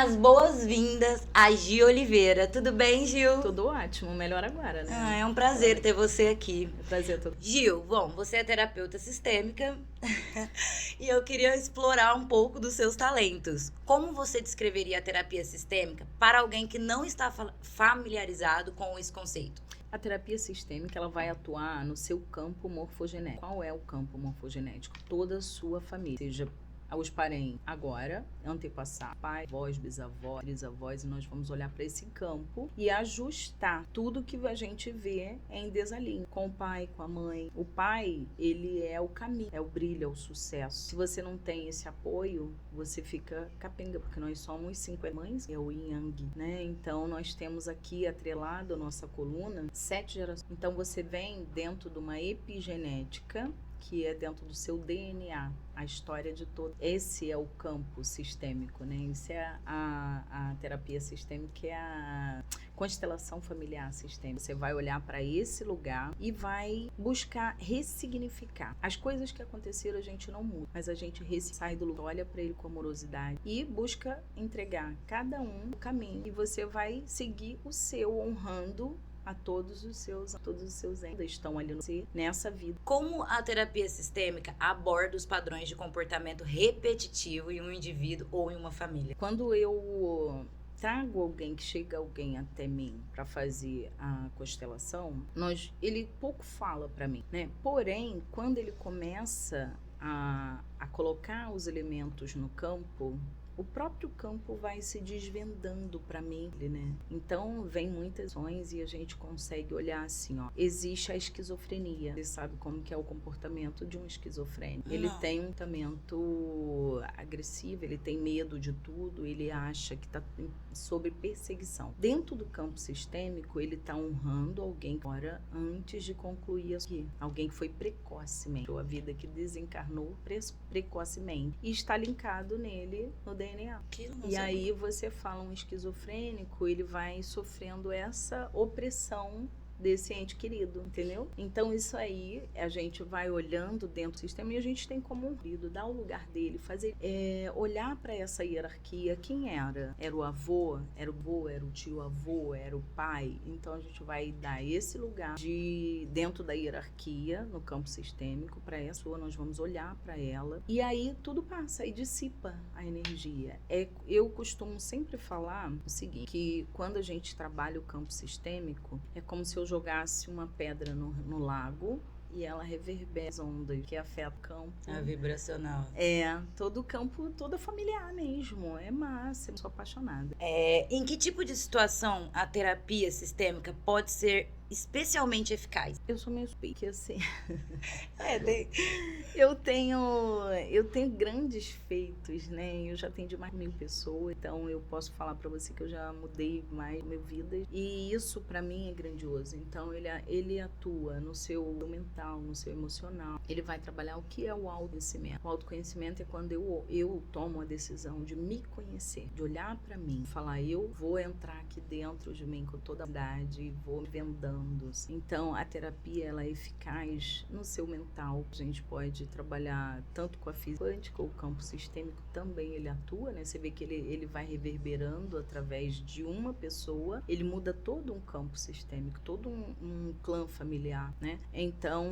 as boas-vindas a Gil Oliveira. Tudo bem, Gil? Tudo ótimo, melhor agora, né? É um prazer ter você aqui. É prazer todo. Gil, bom, você é terapeuta sistêmica e eu queria explorar um pouco dos seus talentos. Como você descreveria a terapia sistêmica para alguém que não está familiarizado com esse conceito? A terapia sistêmica, ela vai atuar no seu campo morfogenético. Qual é o campo morfogenético? Toda a sua família, seja os parentes agora, antepassado, pai, avós, bisavós, trisavós, e nós vamos olhar para esse campo e ajustar tudo que a gente vê em desalinho com o pai, com a mãe. O pai, ele é o caminho, é o brilho, é o sucesso. Se você não tem esse apoio, você fica capenga, porque nós somos 50 mães, é o yin yang, né? Então nós temos aqui atrelado a nossa coluna 7 gerações. Então você vem dentro de uma epigenética que é dentro do seu DNA, a história de todo. Esse é o campo sistêmico, né? Isso é a terapia sistêmica, que é a constelação familiar sistêmica. Você vai olhar para esse lugar e vai buscar ressignificar. As coisas que aconteceram a gente não muda, mas a gente sai do lugar, olha para ele com amorosidade e busca entregar cada um o caminho. E você vai seguir o seu, honrando a todos os seus entes estão ali nessa vida. Como a terapia sistêmica aborda os padrões de comportamento repetitivo em um indivíduo ou em uma família? Quando eu trago alguém, que chega alguém até mim para fazer a constelação, ele pouco fala para mim, né? Porém, quando ele começa a colocar os elementos no campo, o próprio campo vai se desvendando para mim, né? Então, vem muitas ações e a gente consegue olhar assim, ó. Existe a esquizofrenia. Você sabe como que é o comportamento de um esquizofrênico. Ele tem um comportamento agressivo, ele tem medo de tudo, ele acha que está sob perseguição. Dentro do campo sistêmico, ele está honrando alguém que mora antes de concluir aqui. Alguém que foi precocemente, ou a vida que desencarnou precocemente. E está linkado nele no DNA. E aí você fala um esquizofrênico, ele vai sofrendo essa opressão desse ente querido, entendeu? Então isso aí a gente vai olhando dentro do sistema e a gente tem como um querido, dar o lugar dele, fazer olhar para essa hierarquia. Quem era? Era o avô? Era o vô? Era o tio avô? Era o pai? Então a gente vai dar esse lugar de dentro da hierarquia no campo sistêmico para essa pessoa, nós vamos olhar para ela e aí tudo passa e dissipa a energia. Eu costumo sempre falar o seguinte, que quando a gente trabalha o campo sistêmico, é como se eu jogasse uma pedra no lago e ela reverbera as ondas que afetam o campo. A vibracional. Todo o campo, toda familiar mesmo. É massa, eu sou apaixonada. Em que tipo de situação a terapia sistêmica pode ser especialmente eficaz? Eu sou meio speak, assim. Eu tenho grandes feitos, né? Eu já atendi mais de 1000 pessoas, então eu posso falar pra você que eu já mudei mais minha vida. E isso pra mim é grandioso. Então ele atua no seu mental, no seu emocional. Ele vai trabalhar o que é o autoconhecimento. O autoconhecimento é quando eu tomo a decisão de me conhecer, de olhar pra mim, falar, eu vou entrar aqui dentro de mim com toda a verdade e vou me vendando. Então, a terapia ela é eficaz no seu mental. A gente pode trabalhar tanto com a física quântica, o campo sistêmico também ele atua, né? Você vê que ele vai reverberando através de uma pessoa, ele muda todo um campo sistêmico, todo um clã familiar, né? Então,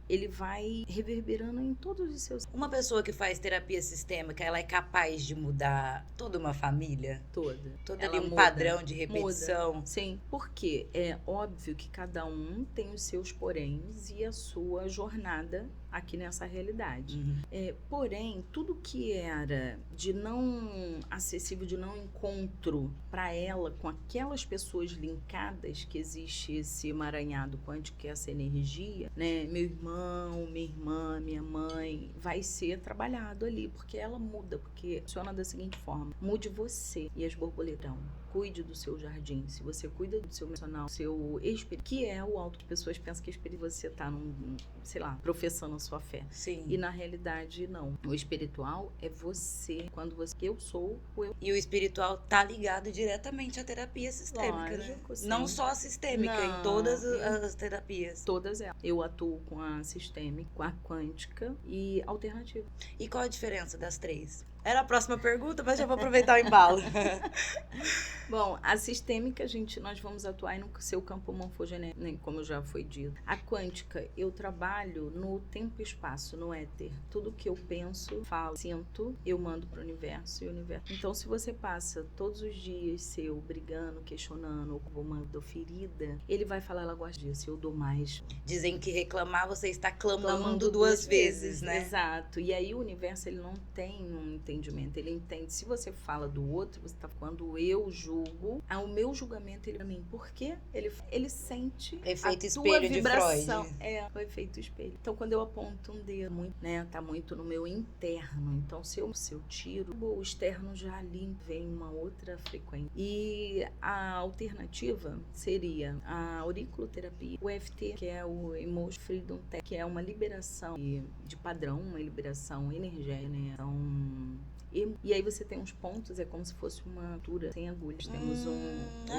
ele vai reverberando em todos os seus... Uma pessoa que faz terapia sistêmica, ela é capaz de mudar toda uma família? Toda ali um padrão de repetição? Muda. Sim, porque é óbvio que cada um tem os seus poréns e a sua jornada aqui nessa realidade. Porém, tudo que era de não acessível, de não encontro para ela com aquelas pessoas linkadas, que existe esse emaranhado quântico, que é essa energia, né? Meu irmão, minha irmã, minha mãe, vai ser trabalhado ali, porque ela muda, porque funciona da seguinte forma: mude você e as borboletas. Cuide do seu jardim. Se você cuida do seu emocional, seu espírito, que é o alto, que pessoas pensam que espírito você tá professando a sua fé. Sim. E na realidade não. O espiritual é você, quando você, eu sou o eu. E o espiritual tá ligado diretamente à terapia sistêmica, lógico, né? Sim. Não só a sistêmica, em todas as terapias. Todas elas. Eu atuo com a sistêmica, com a quântica e alternativa. E qual a diferença das três? Era a próxima pergunta, mas já vou aproveitar o embalo. Bom, a sistêmica, nós vamos atuar no seu campo morfogenético, né, como já foi dito. A quântica, eu trabalho no tempo e espaço, no éter. Tudo que eu penso, falo, sinto, eu mando para o universo e o universo. Então, se você passa todos os dias seu brigando, questionando, ou mandando ferida, ele vai falar, ela gosta disso, eu dou mais. Dizem que reclamar, você está clamando duas vezes, né? Exato. E aí o universo, ele não tem um entendimento, ele entende. Se você fala do outro, você tá, quando eu julgo, o meu julgamento, ele pra mim, porque ele sente Efeito a espelho tua vibração. de Freud. É, o efeito espelho. Então, quando eu aponto um dedo, muito, né, tá muito no meu interno. Então, se eu tiro, o externo já ali vem uma outra frequência. E a alternativa seria a auriculoterapia, o EFT, que é o Emotion Freedom Tech, que é uma liberação de padrão, uma liberação energética, né? Então, e aí você tem uns pontos, é como se fosse uma altura sem agulhas. Temos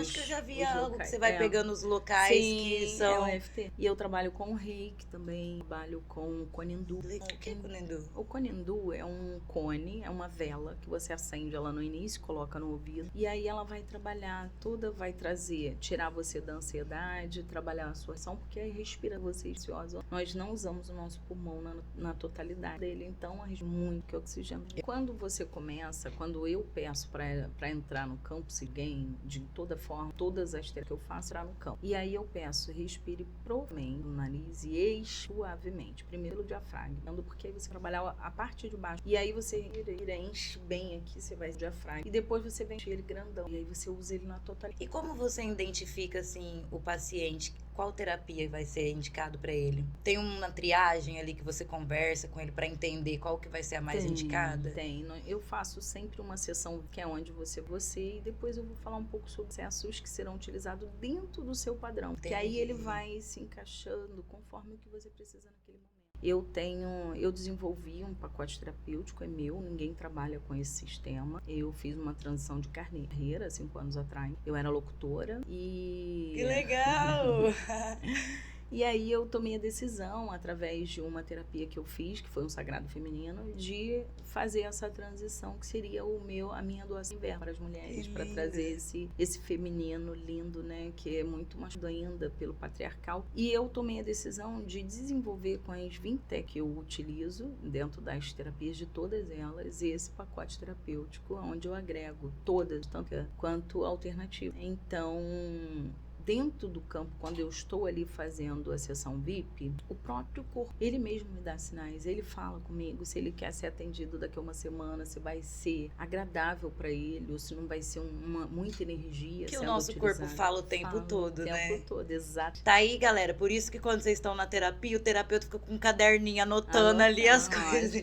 acho que eu já vi algo locais. que você vai pegando os locais. Sim, que são... é o EFT. E eu trabalho com o reiki também, trabalho com o Konindu. O que é Konindu? O Konindu é um cone, é uma vela que você acende ela no início, coloca no ouvido. E aí ela vai trabalhar toda, vai trazer, tirar você da ansiedade, trabalhar a sua ação, porque aí respira você ansiosa. Nós não usamos o nosso pulmão na totalidade dele, então a gente muito que oxigênio. Quando você começa, quando eu peço para entrar no campo Sigen, de toda forma, todas as terapias que eu faço, entrar no campo. E aí eu peço, respire profundamente no nariz e exale suavemente. Primeiro o diafragma, porque aí você trabalhar a parte de baixo. E aí você enche bem aqui, você vai diafragma. E depois você vem encher ele grandão. E aí você usa ele na totalidade. E como você identifica, assim, o paciente? Qual terapia vai ser indicado para ele? Tem uma triagem ali que você conversa com ele para entender qual que vai ser a mais indicada? Tem. Eu faço sempre uma sessão que é onde você e depois eu vou falar um pouco sobre processos que serão utilizados dentro do seu padrão. Entendi. Que aí ele vai se encaixando conforme o que você precisa naquele momento. Eu desenvolvi um pacote terapêutico, é meu, ninguém trabalha com esse sistema. Eu fiz uma transição de carreira 5 anos atrás. Eu era locutora e... Que legal! E aí eu tomei a decisão, através de uma terapia que eu fiz, que foi um sagrado feminino, de fazer essa transição, que seria a minha doação inverno para as mulheres, para trazer esse feminino lindo, né, que é muito mais ainda pelo patriarcal. E eu tomei a decisão de desenvolver com as 20 que eu utilizo, dentro das terapias de todas elas, esse pacote terapêutico, onde eu agrego todas, tanto quanto alternativa. Então, dentro do campo, quando eu estou ali fazendo a sessão VIP, o próprio corpo, ele mesmo me dá sinais, ele fala comigo se ele quer ser atendido daqui a uma semana, se vai ser agradável para ele, ou se não vai ser muita energia. Que o nosso corpo fala o tempo todo, né? O tempo todo, exato. Tá aí, galera, por isso que quando vocês estão na terapia, o terapeuta fica com um caderninho anotando ali as coisas.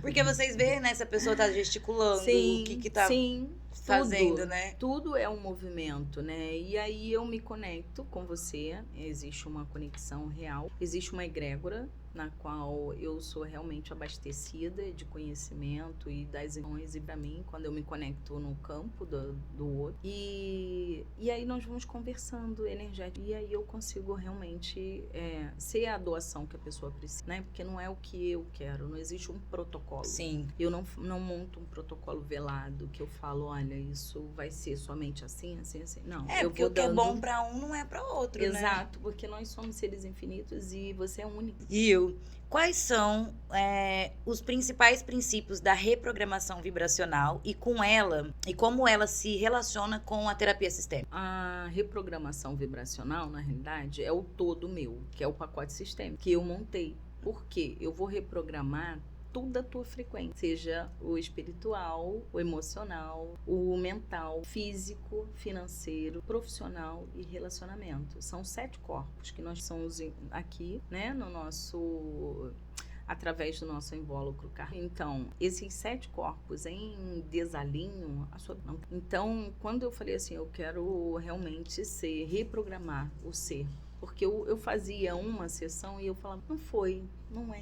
Porque vocês veem, né, se a pessoa tá gesticulando, sim, o que tá... Sim. Fazendo, né? Tudo é um movimento, né? E aí eu me conecto com você, existe uma conexão real, existe uma egrégora na qual eu sou realmente abastecida de conhecimento e das emoções, e para mim, quando eu me conecto no campo do outro, e aí nós vamos conversando energético, e aí eu consigo realmente ser a doação que a pessoa precisa, né? Porque não é o que eu quero, não existe um protocolo. Sim. Eu não monto um protocolo velado que eu falo, olha, isso vai ser somente assim, assim, assim. Não, eu porque o que é bom para um não é para outro, exato, né? Exato, porque nós somos seres infinitos e você é único. Quais são os principais princípios da reprogramação vibracional e como ela se relaciona com a terapia sistêmica? A reprogramação vibracional, na realidade, é o todo meu, que é o pacote sistêmico que eu montei. Por quê? Eu vou reprogramar toda a tua frequência, seja o espiritual, o emocional, o mental, físico, financeiro, profissional e relacionamento. São 7 corpos que nós somos aqui, né, no nosso... através do nosso invólucro kármico. Então, esses 7 corpos em desalinho, então, quando eu falei assim, eu quero realmente reprogramar o ser, porque eu fazia uma sessão e eu falava, não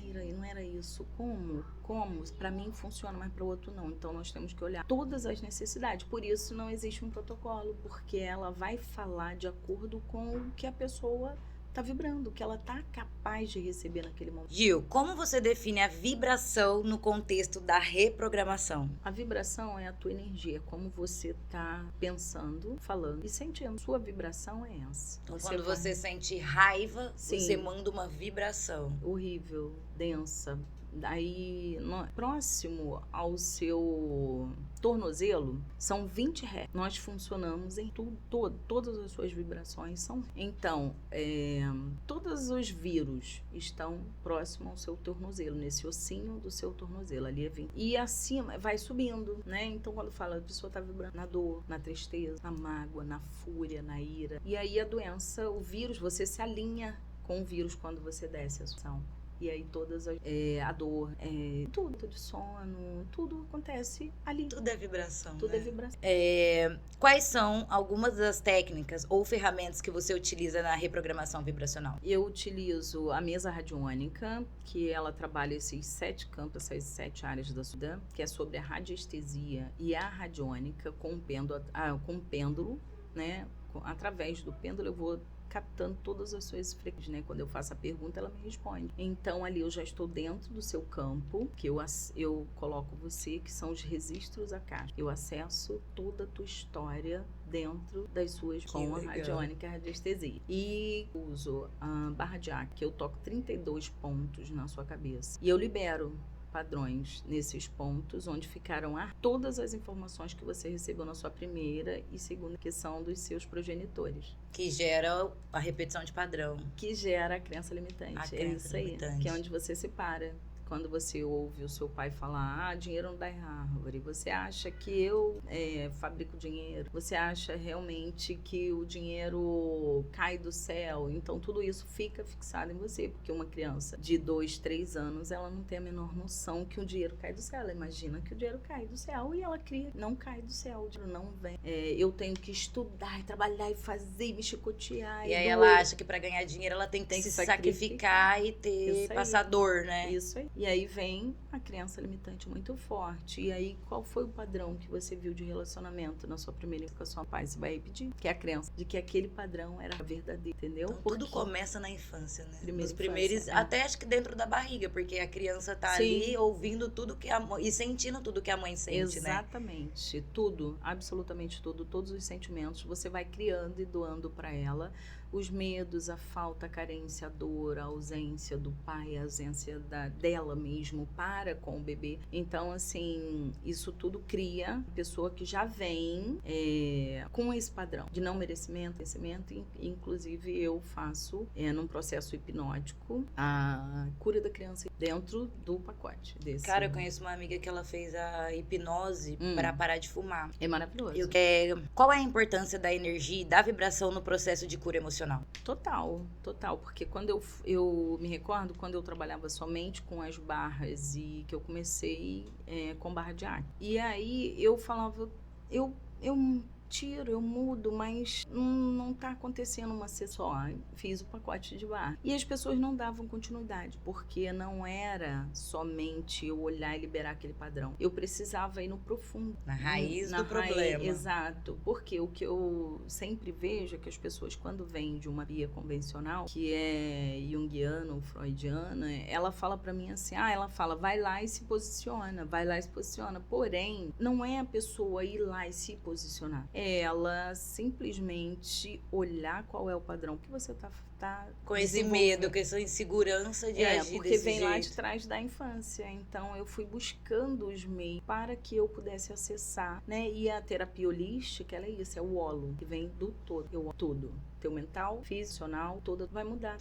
era isso. Como? Para mim funciona, mas para o outro não. Então nós temos que olhar todas as necessidades. Por isso não existe um protocolo, porque ela vai falar de acordo com o que a pessoa tá vibrando, o que ela tá capaz de receber naquele momento. Gil, como você define a vibração no contexto da reprogramação? A vibração é a tua energia, é como você tá pensando, falando e sentindo. Sua vibração é essa. Então, quando você sente raiva, Sim. você manda uma vibração. Horrível, densa. Daí, próximo ao seu tornozelo, são 20 Hz. Nós funcionamos em todas as suas vibrações são. Então, todos os vírus estão próximo ao seu tornozelo, nesse ossinho do seu tornozelo, ali é 20. E acima, vai subindo, né? Então, quando fala, a pessoa tá vibrando na dor, na tristeza, na mágoa, na fúria, na ira. E aí a doença, o vírus, você se alinha com o vírus quando você desce a sessão. E aí a dor, tudo de sono, tudo acontece ali. Tudo é vibração, Tudo né? é vibração. Quais são algumas das técnicas ou ferramentas que você utiliza na reprogramação vibracional? Eu utilizo a mesa radiônica, que ela trabalha esses 7 campos, essas 7 áreas da Sudã, que é sobre a radiestesia e a radiônica com pêndulo, né? Através do pêndulo eu vou captando todas as suas frequências, né? Quando eu faço a pergunta, ela me responde. Então, ali eu já estou dentro do seu campo, que eu coloco você, que são os registros acásticos. Eu acesso toda a tua história dentro das suas com a radiônica e a radiestesia. E uso a barra de ar, que eu toco 32 pontos na sua cabeça. E eu libero padrões nesses pontos onde ficaram todas as informações que você recebeu na sua primeira e segunda, que são dos seus progenitores. Que gera a repetição de padrão. Que gera a crença limitante. A crença limitante. Que é onde você se para. Quando você ouve o seu pai falar, dinheiro não dá em árvore, você acha que eu fabrico dinheiro, você acha realmente que o dinheiro cai do céu, então tudo isso fica fixado em você, porque uma criança de 2, 3 anos, ela não tem a menor noção que o dinheiro cai do céu, ela imagina que o dinheiro cai do céu e ela cria, não cai do céu, o dinheiro não vem. Eu tenho que estudar, e trabalhar, e fazer, me chicotear. E aí ela acha que para ganhar dinheiro ela tem que se sacrificar e passar dor, né? Isso aí. E aí vem a crença limitante muito forte. E aí, qual foi o padrão que você viu de relacionamento na sua primeira vez com a sua pai? Você vai repetir. Que é a crença de que aquele padrão era verdadeiro, entendeu? Então, tudo começa na infância, né? Nos primeiros, infância, até acho que dentro da barriga, porque a criança tá ali ouvindo tudo que a mãe, e sentindo tudo que a mãe sente, Exatamente. Né? Tudo, absolutamente tudo, todos os sentimentos você vai criando e doando para ela. Os medos, a falta, a carência, a dor, a ausência do pai, a ausência dela mesmo para com o bebê. Então, assim, isso tudo cria a pessoa que já vem com esse padrão de não merecimento, inclusive eu faço num processo hipnótico a cura da criança dentro do pacote desse. Cara, eu conheço uma amiga que ela fez a hipnose para parar de fumar. É maravilhoso. Qual é a importância da energia e da vibração no processo de cura emocional? Total, porque quando eu me recordo, quando eu trabalhava somente com as barras e que eu comecei com barra de ar. E aí eu falava, eu tiro, eu mudo, mas não tá acontecendo uma sessão. Fiz o pacote de barra. E as pessoas não davam continuidade, porque não era somente eu olhar e liberar aquele padrão. Eu precisava ir no profundo. Na raiz do problema. Exato. Porque o que eu sempre vejo é que as pessoas, quando vêm de uma via convencional, que é junguiana ou freudiana, ela fala pra mim assim, ela fala, vai lá e se posiciona, vai lá e se posiciona. Porém, não é a pessoa ir lá e se posicionar. Ela simplesmente olhar qual é o padrão que você tá com esse medo, com essa insegurança de agir porque desse vem jeito. lá de trás da infância. Então eu fui buscando os meios para que eu pudesse acessar, né? E a terapia holística, ela é isso, é o holo, que vem do todo. Tudo. Teu mental, funcional, todo vai mudar.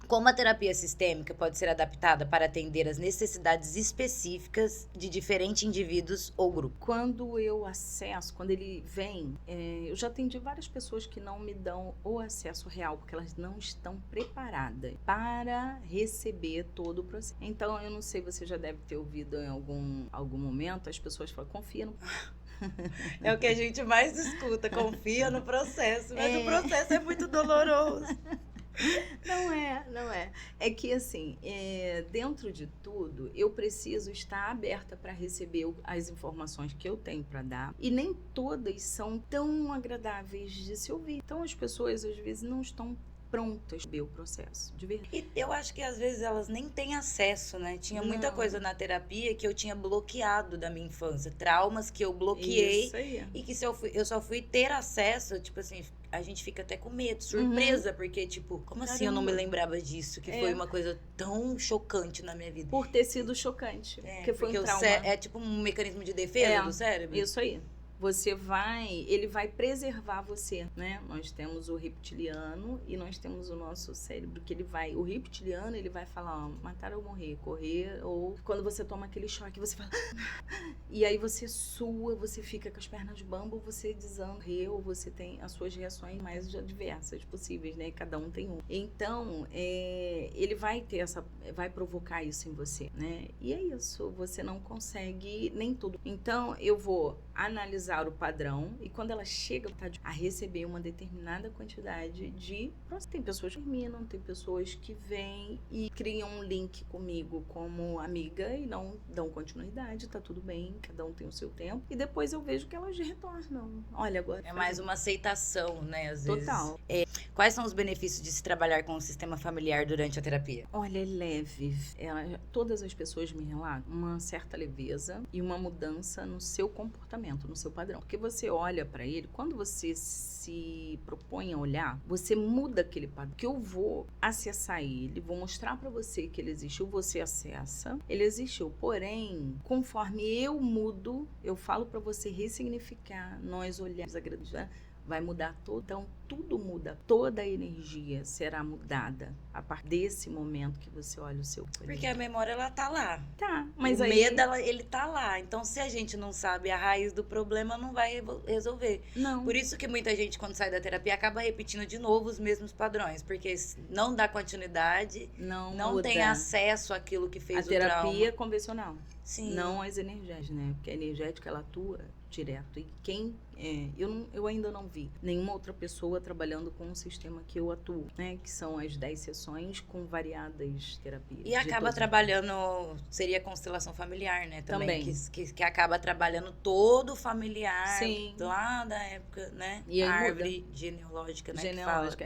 Como a terapia sistêmica pode ser adaptada para atender as necessidades específicas de diferentes indivíduos ou grupos? Quando eu acesso, quando ele vem, eu já atendi várias pessoas que não me dão o acesso real, porque elas não estão preparadas para receber todo o processo. Então, eu não sei, você já deve ter ouvido em algum momento, as pessoas falam, confia no... É o que a gente mais escuta, confia no processo, mas o processo é muito doloroso. Não é. É que, assim, dentro de tudo, eu preciso estar aberta para receber as informações que eu tenho para dar. E nem todas são tão agradáveis de se ouvir. Então, as pessoas, às vezes, não estão prontas para ver o processo, de verdade. E eu acho que às vezes elas nem têm acesso, né? Tinha muita Não. coisa na terapia que eu tinha bloqueado da minha infância, traumas que eu bloqueei Isso aí. e que se eu só fui ter acesso, tipo assim, a gente fica até com medo, surpresa, porque tipo, como assim eu não me Caramba. lembrava disso? Que foi uma coisa tão chocante na minha vida. Por ter sido chocante, porque foi um trauma. É tipo um mecanismo de defesa do cérebro. Isso aí. Ele vai preservar você, né? Nós temos o reptiliano e nós temos o nosso cérebro que o reptiliano, ele vai falar, ó, matar ou morrer, correr, ou quando você toma aquele choque, você fala, e aí você sua, você fica com as pernas bambas, você desanda, ou você tem as suas reações mais adversas possíveis, né? Cada um tem um. Então, ele vai vai provocar isso em você, né? E é isso, você não consegue nem tudo. Então, eu vou analisar o padrão e quando ela chega a receber uma determinada quantidade de... Tem pessoas que terminam, tem pessoas que vêm e criam um link comigo como amiga e não dão continuidade, tá tudo bem, cada um tem o seu tempo. E depois eu vejo que elas retornam. Olha, agora... É mais uma aceitação, né, às vezes. Total. Quais são os benefícios de se trabalhar com o sistema familiar durante a terapia? Olha, é leve. Todas as pessoas me relatam uma certa leveza e uma mudança no seu comportamento, no seu padrão. Porque você olha pra ele, quando você se propõe a olhar, você muda aquele padrão. Que eu vou acessar ele, vou mostrar pra você que ele existiu, você acessa, ele existiu. Porém, conforme eu mudo, eu falo pra você ressignificar, nós olhamos a grandeza, vai mudar tudo. Então, tudo muda. Toda a energia será mudada a partir desse momento que você olha o seu corpo. Porque a memória, ela tá lá. Tá, mas o aí... medo, ele tá lá. Então, se a gente não sabe a raiz do problema, não vai resolver. Não. Por isso que muita gente, quando sai da terapia, acaba repetindo de novo os mesmos padrões. Porque não dá continuidade, não muda. tem acesso àquilo que fez a o trauma. A terapia convencional. Sim. Não as energéticas, né? Porque a energética, ela atua direto. E eu ainda não vi nenhuma outra pessoa trabalhando com um sistema que eu atuo, né? Que são as 10 sessões com variadas terapias. E acaba trabalhando, seria constelação familiar, né? Também. Que acaba trabalhando todo o familiar. Sim. Lá da época, né? E a árvore genealógica, né? Genealógica,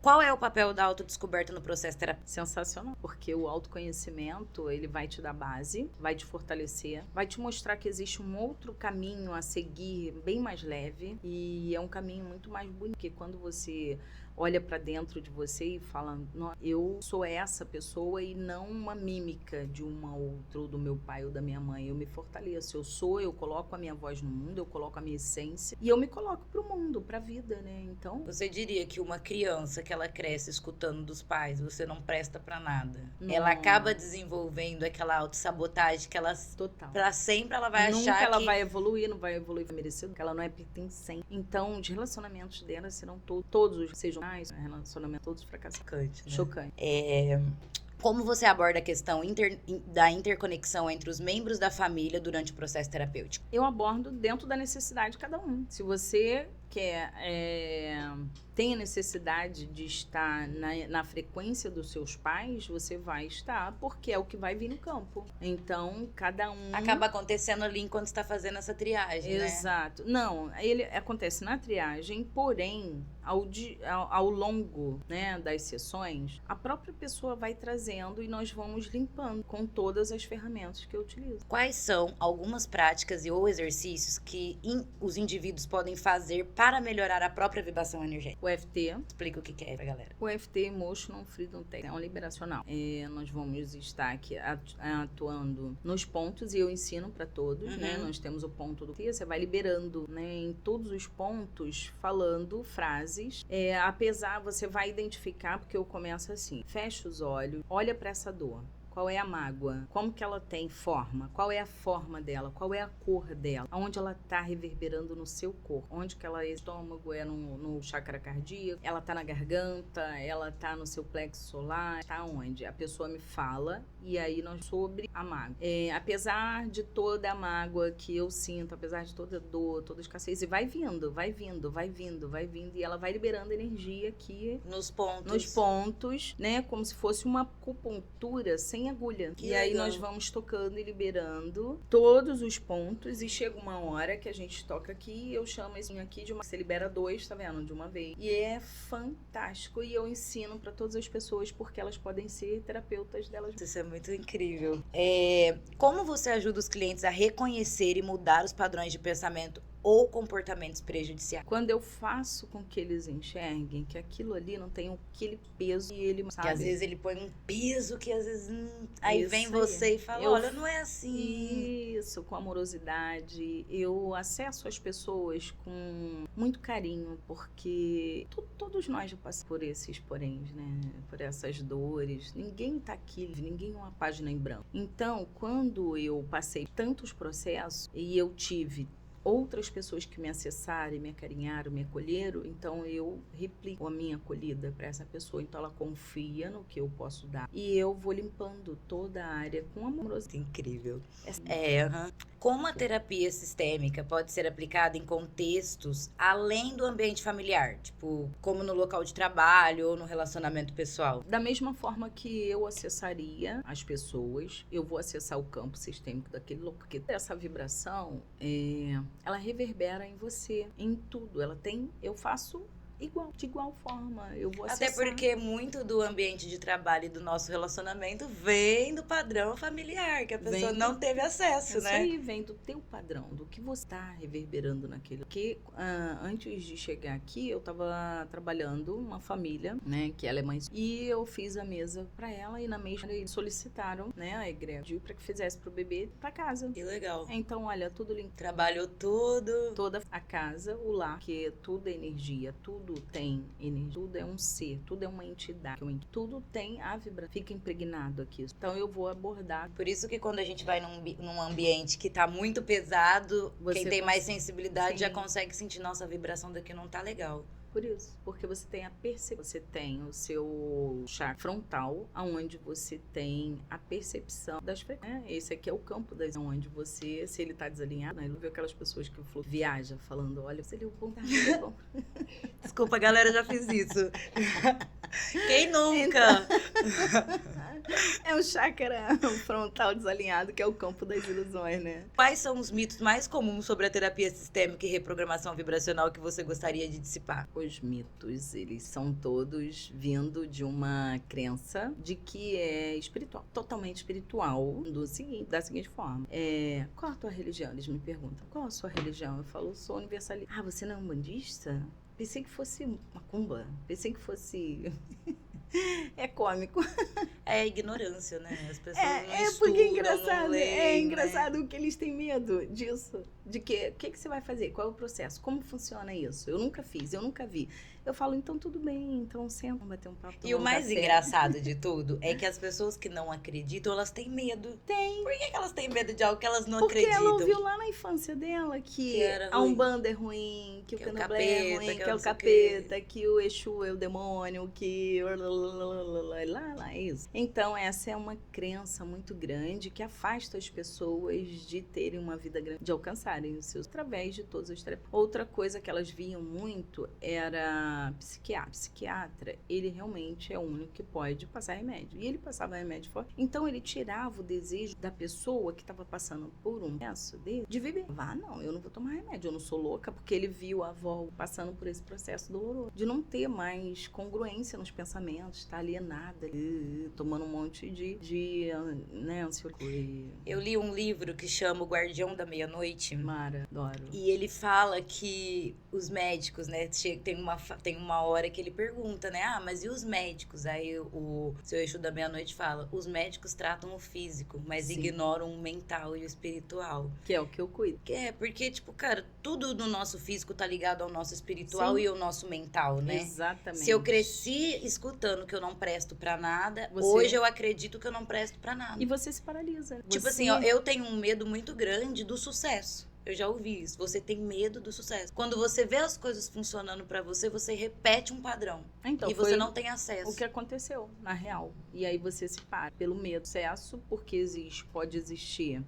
qual é o papel da autodescoberta no processo terapêutico? Sensacional. Porque o autoconhecimento, ele vai te dar base, vai te fortalecer, vai te mostrar que existe um outro caminho a seguir, bem mais leve, e é um caminho muito mais bonito, porque quando você olha pra dentro de você e fala, eu sou essa pessoa e não uma mímica de uma outra, ou do meu pai ou da minha mãe. Eu me fortaleço, eu coloco a minha voz no mundo, eu coloco a minha essência e eu me coloco pro mundo, pra vida, né? Então... Você diria que uma criança que ela cresce escutando dos pais, você não presta pra nada. Não. Ela acaba desenvolvendo aquela autossabotagem que ela... Total. Pra sempre ela vai achar que... ela vai evoluir, não vai evoluir merecido, porque ela não é pertencente. Então, os relacionamentos dela serão todos, sejam relacionamento todos fracassantes. Né? Chocante. Como você aborda a questão da interconexão entre os membros da família durante o processo terapêutico? Eu abordo dentro da necessidade de cada um. Se você tem a necessidade de estar na frequência dos seus pais, você vai estar, porque é o que vai vir no campo. Então, cada um... Acaba acontecendo ali enquanto está fazendo essa triagem, né? Exato. Não, ele acontece na triagem, porém, ao longo, né, das sessões, a própria pessoa vai trazendo e nós vamos limpando com todas as ferramentas que eu utilizo. Quais são algumas práticas ou exercícios que os indivíduos podem fazer para melhorar a própria vibração energética? O EFT. Explica o que é pra galera. O EFT, Emotional Freedom Technique, é um liberacional. Nós vamos estar aqui atuando nos pontos e eu ensino para todos, né? Nós temos o ponto do que você vai liberando, né? Em todos os pontos, falando frases. Apesar, você vai identificar, porque eu começo assim, fecha os olhos, olha para essa dor. Qual é a mágoa? Como que ela tem forma? Qual é a forma dela? Qual é a cor dela? Aonde ela tá reverberando no seu corpo? Onde que ela é? Estômago é no chakra cardíaco? Ela tá na garganta? Ela tá no seu plexo solar? Tá onde? A pessoa me fala e aí nós sobre a mágoa. Apesar de toda a mágoa que eu sinto, apesar de toda a dor, toda a escassez, e vai vindo, e ela vai liberando energia aqui nos pontos, né? Como se fosse uma acupuntura sem nem agulha. Que e aí legal. nós vamos tocando e liberando todos os pontos e chega uma hora que a gente toca aqui e eu chamo esse aqui de uma... Você libera 2, tá vendo? De uma vez. E é fantástico. E eu ensino para todas as pessoas porque elas podem ser terapeutas delas. Isso é muito incrível. Como você ajuda os clientes a reconhecer e mudar os padrões de pensamento ou comportamentos prejudiciais? Quando eu faço com que eles enxerguem que aquilo ali não tem aquele peso e ele sabe. Que às vezes ele põe um peso que às vezes... aí Isso vem aí. você e fala, Eu- olha, não é assim. Isso, com amorosidade. Eu acesso as pessoas com muito carinho, porque todos nós já passamos por esses poréns, né? Por essas dores. Ninguém tá aqui, ninguém é uma página em branco. Então, quando eu passei tantos processos e eu tive outras pessoas que me acessaram, me acarinharam, me acolheram, então eu replico a minha acolhida para essa pessoa. Então ela confia no que eu posso dar. E eu vou limpando toda a área com amorosidade. Incrível. É, Aham. Como a terapia sistêmica pode ser aplicada em contextos além do ambiente familiar? Tipo, como no local de trabalho ou no relacionamento pessoal? Da mesma forma que eu acessaria as pessoas, eu vou acessar o campo sistêmico daquele local. Porque essa vibração, ela reverbera em você, em tudo. Eu faço de igual forma. Eu vou acessar. Até porque muito do ambiente de trabalho e do nosso relacionamento vem do padrão familiar, que a pessoa Vem não teve acesso, Isso né? aí vem do teu padrão, do que você está reverberando naquele. Porque antes de chegar aqui, eu estava trabalhando uma família, né, que ela é mãe. E eu fiz a mesa para ela e na mesma eles solicitaram, né, a igreja para que fizesse pro bebê para casa. Que legal. Então, olha, tudo limpo. Trabalhou tudo. Toda a casa, o lar, que tudo é energia, tudo tem energia, tudo é um ser, tudo é uma entidade, tudo tem a vibração, fica impregnado aqui. Então eu vou abordar. Por isso que quando a gente vai num ambiente que tá muito pesado, Você quem tem mais consegue- sensibilidade já Sim. consegue sentir, nossa, a vibração daqui não tá legal. Por isso, porque você tem a percepção, você tem o seu chakra frontal, aonde você tem a percepção das frequências. Esse aqui é o campo das onde você, se ele tá desalinhado, né? Ele vê aquelas pessoas que viajam falando, olha, você é bom, tá bom. Desculpa, galera, já fiz isso. Quem nunca? É o chakra frontal desalinhado, que é o campo das ilusões, né? Quais são os mitos mais comuns sobre a terapia sistêmica e reprogramação vibracional que você gostaria de dissipar? Os mitos, eles são todos vindo de uma crença de que é espiritual, totalmente espiritual, da seguinte forma. Qual a tua religião? Eles me perguntam, qual a sua religião? Eu falo, sou universalista. Ah, você não é umbandista? Pensei que fosse macumba, pensei que fosse... É cômico. É ignorância, né? As pessoas não Porque estudam, é engraçado. não leem, É né? engraçado que eles têm medo disso. De que o que você vai fazer? Qual é o processo? Como funciona isso? Eu nunca fiz, eu nunca vi. Eu falo, então tudo bem, então senta, vamos bater um papo. E o tomar um mais café. engraçado de tudo é que as pessoas que não acreditam, elas têm medo. Tem. Por que elas têm medo de algo que elas não Porque acreditam? ela ouviu lá na infância dela que era a ruim. Umbanda é ruim, que o Que é o Candomblé é capeta, ruim, que que é é não o sei o quê. capeta, que o Exu é o demônio, que... Lá, é isso. Então, essa é uma crença muito grande que afasta as pessoas de terem uma vida grande, de alcançarem os seus, através de todas as tarefas. Outra coisa que elas viam muito era psiquiatra. Psiquiatra, ele realmente é o único que pode passar remédio. E ele passava remédio forte. Então, ele tirava o desejo da pessoa que estava passando por um processo dele de viver. Não, eu não vou tomar remédio, eu não sou louca, porque ele viu a avó passando por esse processo doloroso. De não ter mais congruência nos pensamentos, tá alienada, tomando um monte de ansiedade. Eu li um livro que chama O Guardião da Meia-Noite. Mara, adoro. E ele fala que os médicos, né, tem uma hora que ele pergunta, né, mas e os médicos? Aí o seu Exu da Meia-Noite fala, os médicos tratam o físico, mas Sim. ignoram o mental e o espiritual. Que é o que eu cuido. Porque, tipo, cara, tudo no nosso físico tá ligado ao nosso espiritual Sim. e ao nosso mental, né? Exatamente. Se eu cresci escutando que eu não presto pra nada, Você- hoje eu acredito que eu não presto pra nada. E você se paralisa. Tipo Você- assim, ó, eu tenho um medo muito grande do sucesso. Eu já ouvi isso. Você tem medo do sucesso. Quando você vê as coisas funcionando pra você, você repete um padrão. Então, e você não tem acesso. O que aconteceu, na real. E aí você se para pelo medo. Sucesso, porque pode existir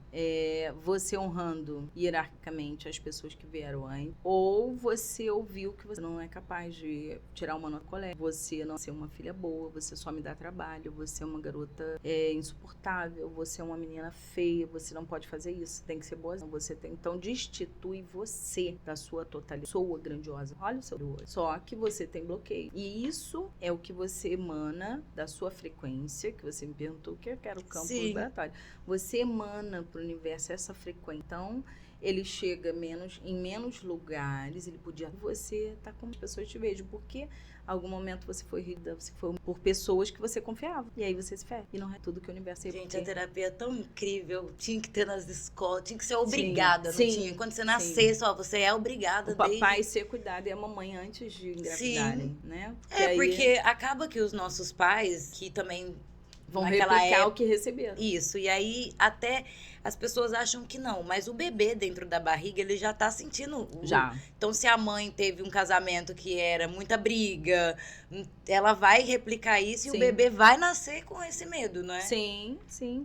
você honrando hierarquicamente as pessoas que vieram antes, ou você ouviu que você não é capaz de tirar uma nota no colégio, você não ser uma filha boa, você só me dá trabalho, você é uma garota insuportável, você é uma menina feia, você não pode fazer isso, tem que ser boa. Então destitui você da sua totalidade. Sou grandiosa. Olha o seu hoje. Só que você tem bloqueio. E isso é o que você emana da sua frequência, que você me perguntou, que eu quero o campo vibratório. Você emana para o universo essa frequência. Então, ele chega em menos lugares, ele podia... Você tá como as pessoas te vejam, porque algum momento você foi rida, você foi por pessoas que você confiava. E aí você se ferra. E não é tudo que o universo... Gente, a terapia é tão incrível. Tinha que ter nas escolas, tinha que ser obrigada, não tinha? Quando você nascer, só você é obrigada. O papai ser cuidado e a mamãe antes de engravidarem, né? Porque acaba que os nossos pais, que também... vão replicar o que receberam. Isso, e aí até as pessoas acham que não, mas o bebê dentro da barriga, ele já tá sentindo... Já. Então, se a mãe teve um casamento que era muita briga, ela vai replicar isso e o bebê vai nascer com esse medo, não é? Sim,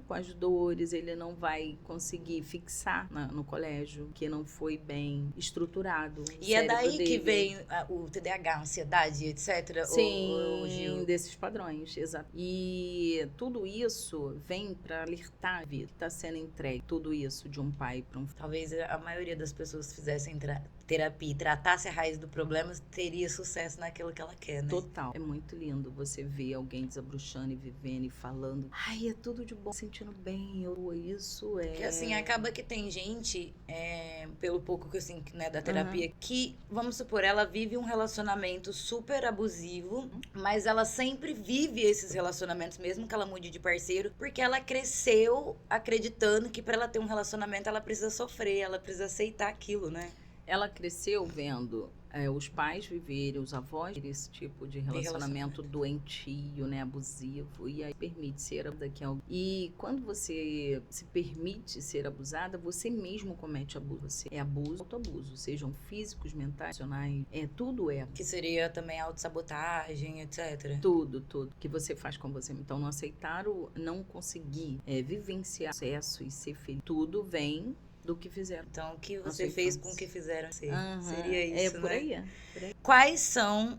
com as dores, ele não vai conseguir fixar no colégio, que não foi bem estruturado. E é daí que vem o TDAH, a ansiedade, etc? Sim, desses padrões, exato. E tudo isso vem para alertar a vida que está sendo entregue. Tudo isso de um pai para um filho. Talvez a maioria das pessoas fizessem terapia e tratasse a raiz do problema, teria sucesso naquilo que ela quer, né? Total. É muito lindo você ver alguém desabrochando e vivendo e falando. Ai, é tudo de bom, sentindo bem, isso é... Porque assim, acaba que tem gente, pelo pouco que eu sei, né, da terapia, que, vamos supor, ela vive um relacionamento super abusivo, mas ela sempre vive esses relacionamentos, mesmo que ela mude de parceiro, porque ela cresceu acreditando que pra ela ter um relacionamento ela precisa sofrer, ela precisa aceitar aquilo, né? Ela cresceu vendo os pais viverem, os avós esse tipo de relacionamento doentio, né, abusivo, e aí permite ser abusada. E quando você se permite ser abusada, você mesmo comete abuso. Você é abuso, autoabuso, sejam físicos, mentais, emocionais, tudo é. Que seria também autossabotagem, etc. Tudo que você faz com você. Então, não aceitar não conseguir vivenciar o sucesso e ser feliz, tudo vem do que fizeram. Então, o que você fez com o que fizeram ser. Seria isso, por né? Aí. Quais são...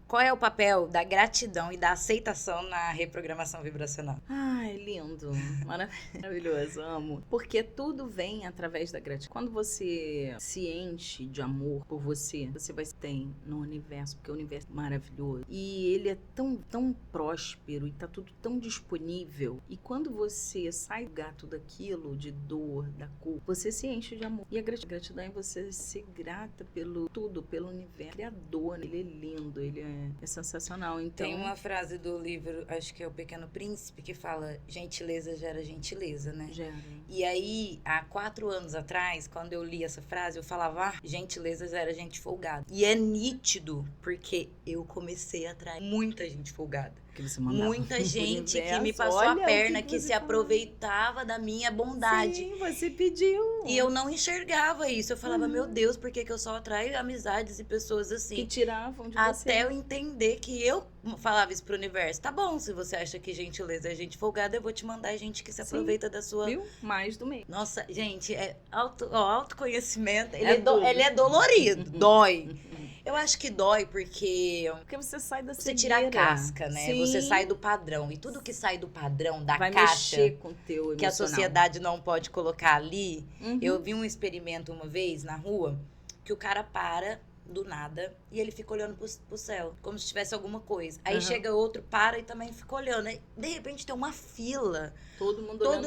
Qual é o papel da gratidão e da aceitação na reprogramação vibracional? Ai, lindo. Maravilhoso, amo. Porque tudo vem através da gratidão. Quando você se enche de amor por você vai ter no universo, porque o universo é maravilhoso. E ele é tão próspero e tá tudo tão disponível. E quando você sai do gato daquilo, de dor, da culpa, você se enche de amor. E a gratidão é você ser grata pelo tudo, pelo universo. Criador, ele é lindo, ele é sensacional. Então, tem uma frase do livro, acho que é O Pequeno Príncipe, que fala: gentileza gera gentileza, né? Gera. E aí, há 4 anos atrás, quando eu li essa frase, eu falava: gentileza gera gente folgada. E é nítido, porque eu comecei a atrair muita gente folgada. Que você mandava. Muita gente que me passou a perna, que se aproveitava da minha bondade. Sim, você pediu. E eu não enxergava isso. Eu falava, meu Deus, por que eu só atraio amizades e pessoas assim? Que tiravam de Até você. Até eu entender que eu falava isso pro universo. Tá bom, se você acha que gentileza é gente folgada, eu vou te mandar gente que se aproveita da sua... Viu? Mais do meio. Nossa, gente, autoconhecimento, ele é dolorido, dói. Eu acho que dói porque você sai da você tira a casca, né? Sim. Você sai do padrão. E tudo que sai do padrão, da vai caixa, mexer com o teu emocional. Que a sociedade não pode colocar ali. Eu vi um experimento uma vez na rua, que o cara para do nada e ele fica olhando pro céu, como se tivesse alguma coisa. Aí chega outro, para e também fica olhando. Aí, de repente tem uma fila. Todo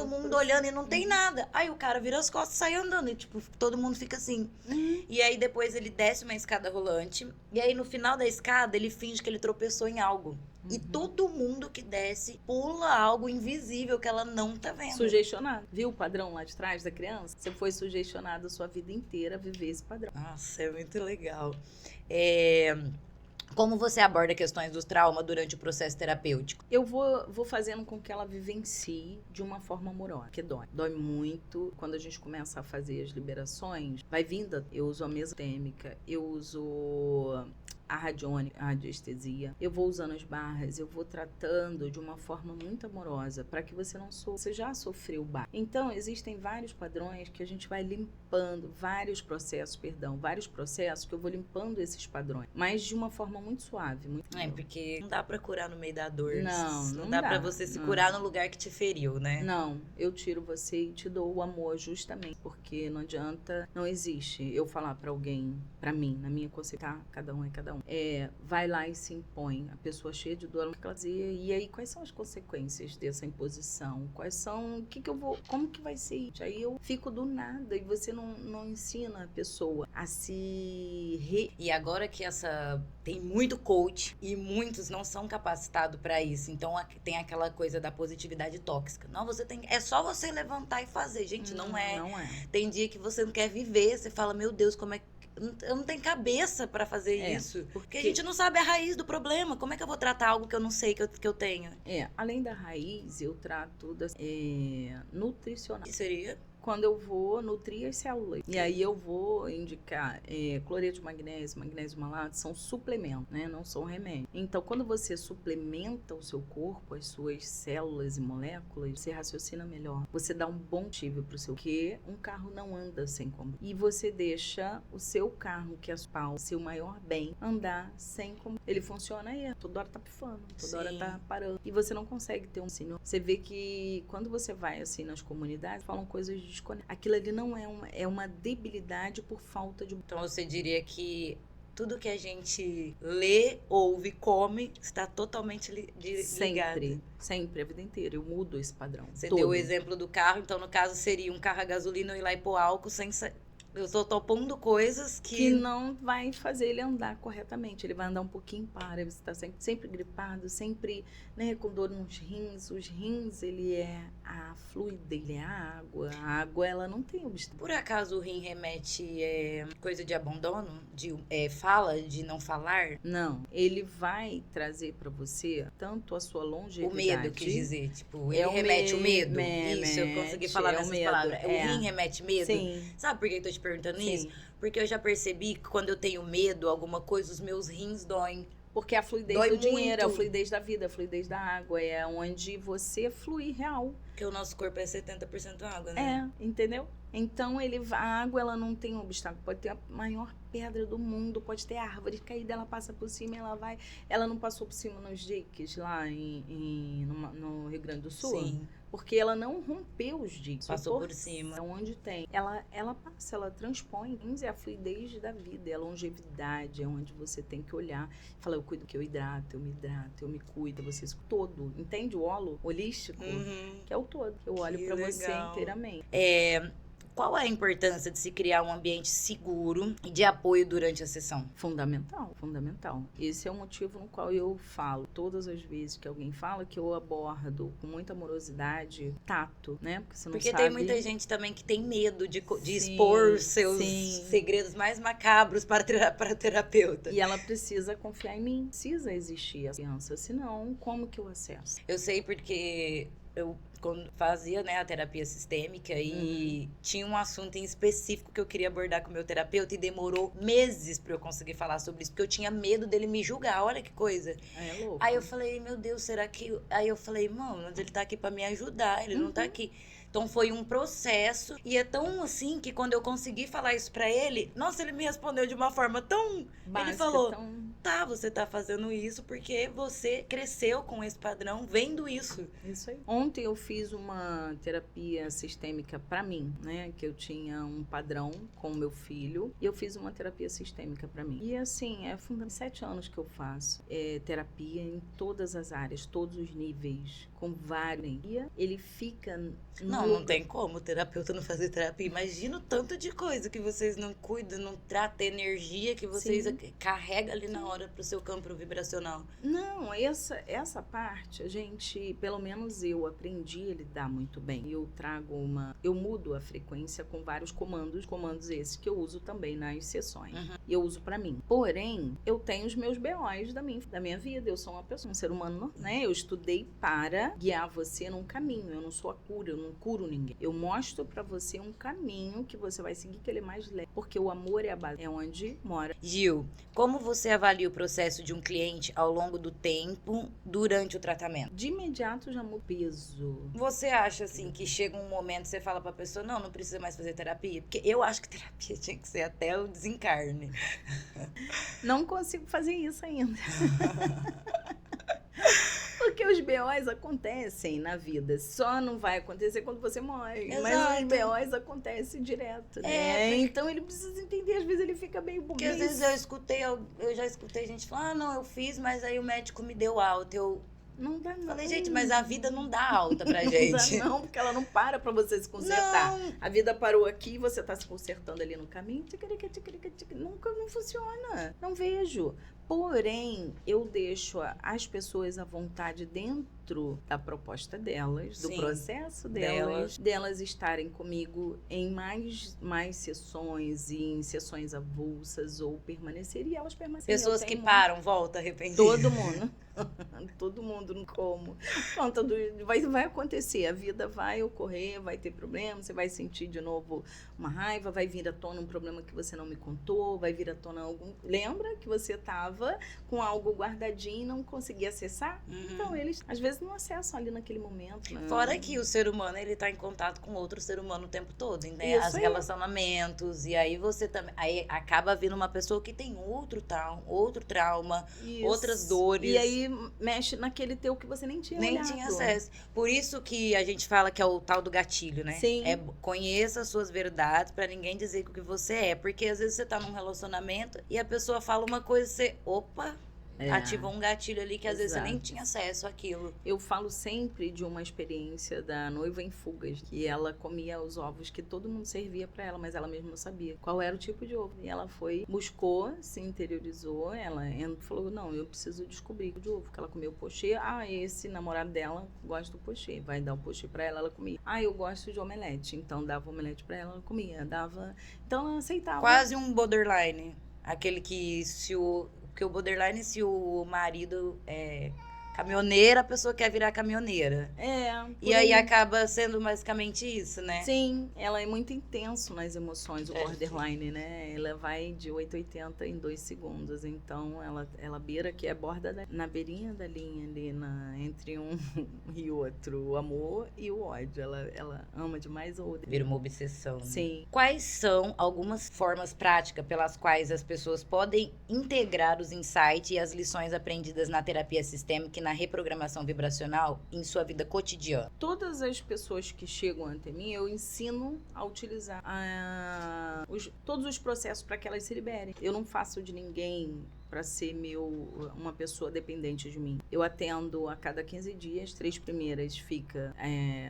mundo olhando e não tem nada. Aí o cara vira as costas e sai andando. E tipo, todo mundo fica assim. E aí depois ele desce uma escada rolante. E aí no final da escada ele finge que ele tropeçou em algo. E todo mundo que desce pula algo invisível que ela não tá vendo. Sugestionado. Viu o padrão lá de trás da criança? Você foi sugestionado a sua vida inteira a viver esse padrão. Nossa, é muito legal. Como você aborda questões dos traumas durante o processo terapêutico? Eu vou fazendo com que ela vivencie de uma forma amorosa, que dói. Dói muito. Quando a gente começa a fazer as liberações, vai vindo. Eu uso a mesa sistêmica, eu uso a radiônica, a radiestesia. Eu vou usando as barras, eu vou tratando de uma forma muito amorosa para que você não sofra. Você já sofreu o barro. Então, existem vários padrões que a gente vai limpando, vários processos que eu vou limpando esses padrões, mas de uma forma muito suave. Muito porque não dá pra curar no meio da dor. Não dá pra você se curar no lugar que te feriu, né? Não, eu tiro você e te dou o amor justamente, porque não adianta, não existe eu falar pra alguém, pra mim, na minha concepção, tá? Cada um é cada um. Vai lá e se impõe. A pessoa cheia de dor, ela dizia, e aí quais são as consequências dessa imposição? Como que vai ser isso? Aí eu fico do nada e você não ensina a pessoa a se E agora que tem muito coach e muitos não são capacitados pra isso, então tem aquela coisa da positividade tóxica. Não, é só você levantar e fazer. Gente, não é. Não é. Tem dia que você não quer viver, você fala, meu Deus, como é que eu não tenho cabeça pra fazer isso. Porque a gente não sabe a raiz do problema. Como é que eu vou tratar algo que eu não sei que eu tenho? Além da raiz, eu trato nutricional. Que seria? Quando eu vou nutrir as células. E aí eu vou indicar cloreto de magnésio, magnésio malato, são suplementos, né? Não são remédios. Então, quando você suplementa o seu corpo, as suas células e moléculas, você raciocina melhor. Você dá um bom motivo pro seu, porque um carro não anda sem combustível. E você deixa o seu carro, que é o seu maior bem, andar sem combustível. Ele funciona aí, toda hora tá pifando, toda hora tá parando. E você não consegue ter um ensino. Você vê que quando você vai assim nas comunidades, falam coisas de aquilo ali não é uma debilidade por falta de... Então você diria que tudo que a gente lê, ouve, come, está totalmente ligado. Sempre, a vida inteira. Eu mudo esse padrão. Você deu o exemplo do carro, então no caso seria um carro a gasolina, eu ir lá e pôr álcool sem... Eu tô pondo coisas que não vai fazer ele andar corretamente. Ele vai andar um pouquinho para, você está sempre gripado, sempre, né, com dor nos rins. Os rins, ele é a fluidez, ele é a água. A água, ela não tem obstáculo. Por acaso o rim remete coisa de abandono? Fala, de não falar? Não, ele vai trazer para você tanto a sua longevidade. O medo, quis dizer, tipo, ele remete o medo? Isso, eu consegui falar nessas palavras. O rim remete medo? Sim. Sabe por que eu tô te perguntando Sim. isso? Porque eu já percebi que quando eu tenho medo, alguma coisa, os meus rins doem. Porque a fluidez do dinheiro, a fluidez da vida, a fluidez da água, é onde você flui real. Porque o nosso corpo é 70% água, né? Entendeu? Então, a água, ela não tem um obstáculo. Pode ter a maior pedra do mundo, pode ter árvore caída, ela passa por cima, ela não passou por cima nos diques lá no Rio Grande do Sul? Sim. Porque ela não rompeu os diques. Passou por cima. Onde tem. Ela passa, ela transpõe. É a fluidez da vida, é a longevidade, é onde você tem que olhar e falar, eu cuido que eu hidrato, eu me cuido, você todo. Entende o holo holístico? Que é o todo. Eu olho pra você inteiramente. Qual é a importância de se criar um ambiente seguro e de apoio durante a sessão? Fundamental, fundamental. Esse é o motivo no qual eu falo, todas as vezes que alguém fala, que eu abordo com muita amorosidade, tato, né? Porque você não sabe... tem muita gente também que tem medo de expor seus segredos mais macabros para a terapeuta. E ela precisa confiar em mim. Precisa existir a confiança, senão como que eu acesso? Eu sei porque... Eu quando fazia, né, a terapia sistêmica e tinha um assunto em específico que eu queria abordar com o meu terapeuta e demorou meses pra eu conseguir falar sobre isso, porque eu tinha medo dele me julgar, olha que coisa. É louco. Aí eu falei, meu Deus, será que... Aí eu falei, mano, mas ele tá aqui pra me ajudar, ele não tá aqui. Então foi um processo e é tão assim que quando eu consegui falar isso pra ele, nossa, ele me respondeu de uma forma tão... básica, ele falou, tá, você tá fazendo isso porque você cresceu com esse padrão vendo isso. Isso aí. Ontem eu fiz uma terapia sistêmica pra mim, né, que eu tinha um padrão com o meu filho e eu fiz uma terapia sistêmica pra mim. E assim, 7 anos que eu faço terapia em todas as áreas, todos os níveis, com vários, ele fica... Não tem como o terapeuta não fazer terapia. Imagina o tanto de coisa que vocês não cuidam, não tratam, energia que vocês carregam ali na hora pro seu campo vibracional. Não, essa parte, a gente, pelo menos eu aprendi a lidar muito bem. Eu mudo a frequência com vários comandos esses que eu uso também nas sessões. E eu uso pra mim. Porém, eu tenho os meus BOs da minha vida. Eu sou uma pessoa, um ser humano, né? Eu estudei para guiar você num caminho. Eu não sou a cura, eu não curo ninguém. Eu mostro pra você um caminho que você vai seguir, que ele é mais leve. Porque o amor é a base, é onde mora. Gil, como você avalia o processo de um cliente ao longo do tempo, durante o tratamento? De imediato já muda o peso. Você acha, assim, que chega um momento que você fala pra pessoa, não precisa mais fazer terapia? Porque eu acho que terapia tinha que ser até o desencarne. Não consigo fazer isso ainda. Porque os BOs acontecem na vida. Só não vai acontecer quando você morre. Exato. Mas os BOs acontecem direto, né? Então ele precisa entender. Às vezes ele fica bem bom. Porque às vezes eu já escutei gente falar, não, eu fiz, mas aí o médico me deu alta. Não dá não. Falei, gente, mas a vida não dá alta pra gente. Não, porque ela não para pra você se consertar. Não. A vida parou aqui e você tá se consertando ali no caminho. Nunca não funciona. Não vejo. Porém, eu deixo as pessoas à vontade dentro da proposta delas, do processo delas estarem comigo em mais sessões, e em sessões avulsas, ou permanecer, e elas permanecerem. Pessoas que param, voltam, arrependidas. Todo mundo. Todo mundo não como. Pronto, vai acontecer, a vida vai ocorrer, vai ter problema, você vai sentir de novo uma raiva, vai vir à tona um problema que você não me contou, vai vir à tona algum... Lembra que você estava com algo guardadinho e não conseguia acessar? Então, eles às vezes não acessam ali naquele momento. Né? Fora que o ser humano, ele tá em contato com outro ser humano o tempo todo, né? Isso Os aí. relacionamentos, e aí você também... Aí acaba vindo uma pessoa que tem outro trauma, Isso. outras dores. E aí mexe naquele teu que você nem tinha Nem olhado. tinha acesso. Por isso que a gente fala que é o tal do gatilho, né? Sim. É conheça as suas verdades pra ninguém dizer o que você é. Porque às vezes você tá num relacionamento e a pessoa fala uma coisa e você... Opa! Ativou um gatilho ali que às vezes você nem tinha acesso àquilo. Eu falo sempre de uma experiência da noiva em fugas, que ela comia os ovos que todo mundo servia pra ela, mas ela mesma não sabia qual era o tipo de ovo. E ela foi, buscou, se interiorizou, ela falou, não, eu preciso descobrir o de ovo, que ela comeu o pochê. Esse namorado dela gosta do pochê, vai dar o pochê pra ela, ela comia. Eu gosto de omelete, então dava omelete pra ela comia, então ela aceitava. Quase um borderline, aquele que porque o borderline, se o marido é caminhoneira, a pessoa quer virar caminhoneira. E aí acaba sendo basicamente isso, né? Sim, ela é muito intenso nas emoções, o borderline, né? Ela vai de 880 em 2 segundos. Então, ela beira que é na beirinha da linha ali, entre um e outro. O amor e o ódio. Ela ama demais o outro. Vira uma obsessão. Né? Sim. Quais são algumas formas práticas pelas quais as pessoas podem integrar os insights e as lições aprendidas na terapia sistêmica e na reprogramação vibracional em sua vida cotidiana? Todas as pessoas que chegam ante mim, eu ensino a utilizar todos os processos para que elas se liberem. Eu não faço de ninguém para ser uma pessoa dependente de mim. Eu atendo a cada 15 dias, 3 primeiras fica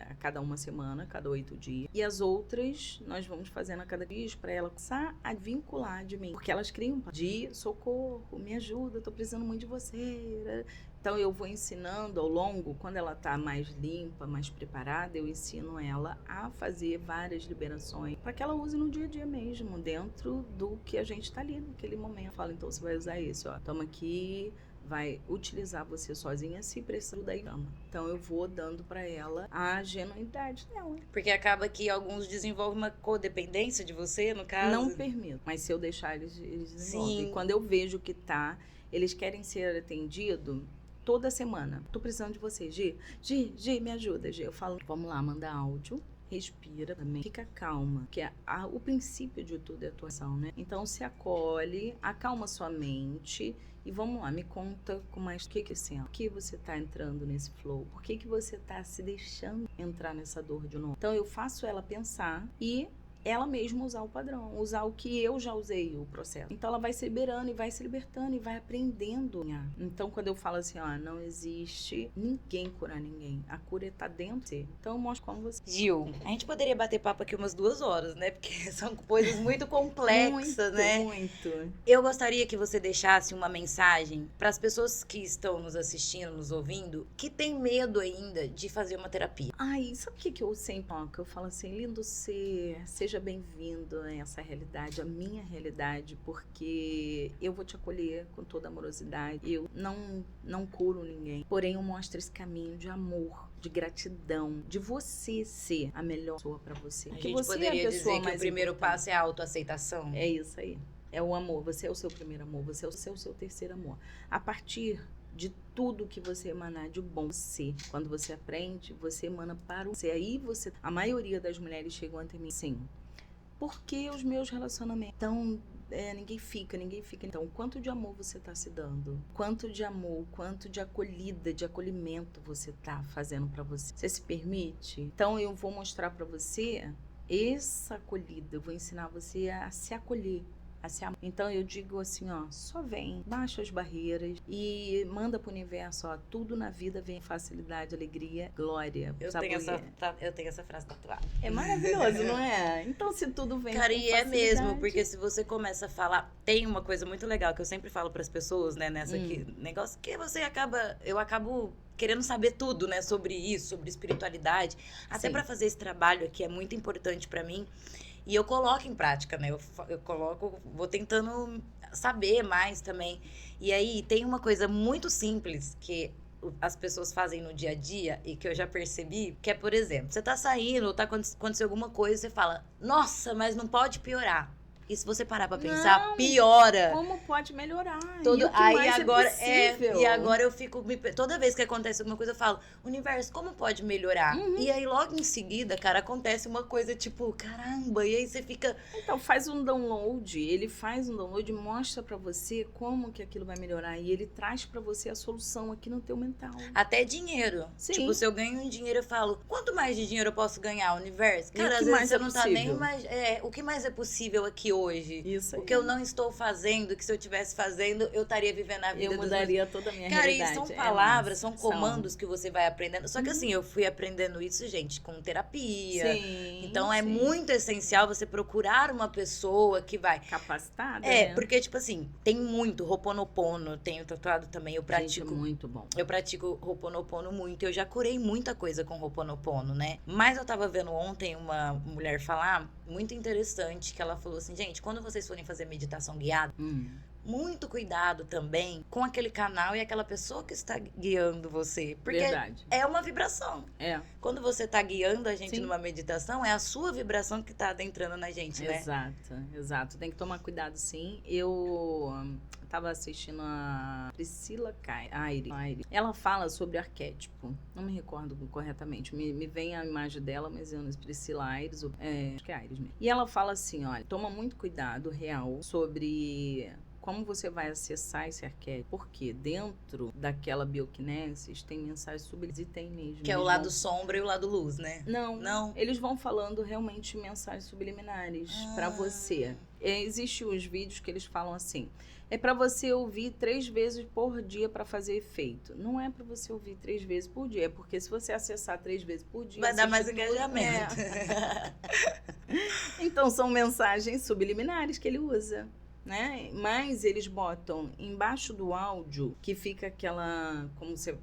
a cada uma semana, cada 8 dias. E as outras nós vamos fazendo a cada dia para ela começar a vincular de mim. Porque elas criam de socorro, me ajuda, tô precisando muito de você. Então, eu vou ensinando ao longo, quando ela está mais limpa, mais preparada, eu ensino ela a fazer várias liberações para que ela use no dia a dia mesmo, dentro do que a gente está ali naquele momento. Fala, então você vai usar isso, toma aqui, vai utilizar você sozinha se precisar daí. Então, eu vou dando para ela a genuinidade dela. Porque acaba que alguns desenvolvem uma codependência de você, no caso. Não permito, mas se eu deixar, eles desenvolvem. Sim. E quando eu vejo que eles querem ser atendidos toda semana. Tô precisando de você, Gi, me ajuda, Gi. Eu falo, vamos lá, manda áudio, respira também, fica calma, que o princípio de tudo é atuação, né? Então, se acolhe, acalma sua mente e vamos lá, me conta com mais o que assim, por que você tá entrando nesse flow? Por que você tá se deixando entrar nessa dor de novo? Então, eu faço ela pensar e ela mesma usar o padrão, usar o que eu já usei, o processo. Então ela vai se liberando e vai se libertando e vai aprendendo. Então quando eu falo assim, ó, não existe ninguém curar ninguém. A cura está dentro de você. Então eu mostro como você... Gil, a gente poderia bater papo aqui umas 2 horas, né? Porque são coisas muito complexas, né? Muito. Eu gostaria que você deixasse uma mensagem para as pessoas que estão nos assistindo, nos ouvindo, que tem medo ainda de fazer uma terapia. Ai, sabe o que eu sempre falo? Que eu falo assim, lindo ser, seja bem-vindo a essa realidade, a minha realidade, porque eu vou te acolher com toda amorosidade. Eu não curo ninguém, porém eu mostro esse caminho de amor, de gratidão, de você ser a melhor pessoa para você. A Porque gente você poderia é a pessoa dizer que mais o primeiro importante. passo é a autoaceitação. É isso aí. É o amor. Você é o seu primeiro amor. Você é o seu terceiro amor. A partir de tudo que você emanar de bom, quando você aprende, você emana para você. Aí você... A maioria das mulheres chegam ante mim, sim. Porque os meus relacionamentos... Então, ninguém fica. Então, quanto de amor você está se dando? Quanto de amor, quanto de acolhida, de acolhimento você está fazendo para você? Você se permite? Então, eu vou mostrar para você essa acolhida. Eu vou ensinar você a se acolher. Então eu digo assim, ó, só vem, baixa as barreiras e manda pro universo, ó, tudo na vida vem facilidade, alegria, glória. Eu tenho essa frase tatuada. É maravilhoso, não é? Então se tudo vem Cara, com e é facilidade... mesmo, porque se você começa a falar, tem uma coisa muito legal que eu sempre falo pras pessoas, né, nessa aqui, negócio que eu acabo querendo saber tudo, né, sobre isso, sobre espiritualidade, até pra fazer esse trabalho aqui é muito importante pra mim. E eu coloco em prática, né? Eu coloco, vou tentando saber mais também. E aí tem uma coisa muito simples que as pessoas fazem no dia a dia e que eu já percebi, que é, por exemplo, você tá saindo ou tá acontecendo alguma coisa, você fala, nossa, mas não pode piorar. E se você parar pra pensar, Não, piora. Como pode melhorar? Todo, E o que aí mais agora é possível? e agora eu fico toda vez que acontece alguma coisa eu falo, universo, como pode melhorar? E aí logo em seguida, cara, acontece uma coisa tipo, caramba, e aí você fica... Então faz um download, ele faz um download, mostra pra você como que aquilo vai melhorar e ele traz pra você a solução aqui no teu mental. Até dinheiro. Sim. Tipo, se eu ganho um dinheiro, eu falo, quanto mais de dinheiro eu posso ganhar, universo? E Cara, o que às vezes mais você é não tá nem possível? mais... o que mais é possível aqui hoje? Isso aí. O que eu não estou fazendo, que se eu estivesse fazendo, eu estaria vivendo a vida Eu dos mudaria toda a minha Cara, realidade. e são É palavras, massa. são comandos que você vai aprendendo. Só que assim, eu fui aprendendo isso, gente, com terapia. Sim. Então é sim. muito essencial você procurar uma pessoa que vai. Capacitada. É, né? porque, tipo assim, tem muito Ho'oponopono, tenho tatuado também, eu pratico. Gente, muito bom. Eu pratico Ho'oponopono muito, eu já curei muita coisa com Ho'oponopono, né? Mas eu tava vendo ontem uma mulher falar, muito interessante, que ela falou assim, gente, quando vocês forem fazer meditação guiada, muito cuidado também com aquele canal e aquela pessoa que está guiando você. Porque Verdade. é uma vibração. É. Quando você tá guiando a gente Sim. numa meditação, é a sua vibração que tá adentrando na gente, né? Exato. Tem que tomar cuidado, sim. Eu tava assistindo a Priscila Aire. Ela fala sobre arquétipo. Não me recordo corretamente. Me vem a imagem dela, mas eu não sei. Priscila Aires, acho que é Aires mesmo. E ela fala assim, olha, toma muito cuidado, real, sobre... Como você vai acessar esse arquétipo? Porque dentro daquela bioquinesis tem mensagens subliminares e tem mesmo. Que é o lado sombra e o lado luz, né? Não. Eles vão falando realmente mensagens subliminares pra você. Existem os vídeos que eles falam assim. É pra você ouvir 3 vezes por dia pra fazer efeito. Não é pra você ouvir 3 vezes por dia. Porque se você acessar 3 vezes por dia... Vai dar mais engajamento. Então são mensagens subliminares que ele usa. Né? Mas eles botam embaixo do áudio, que fica aquela...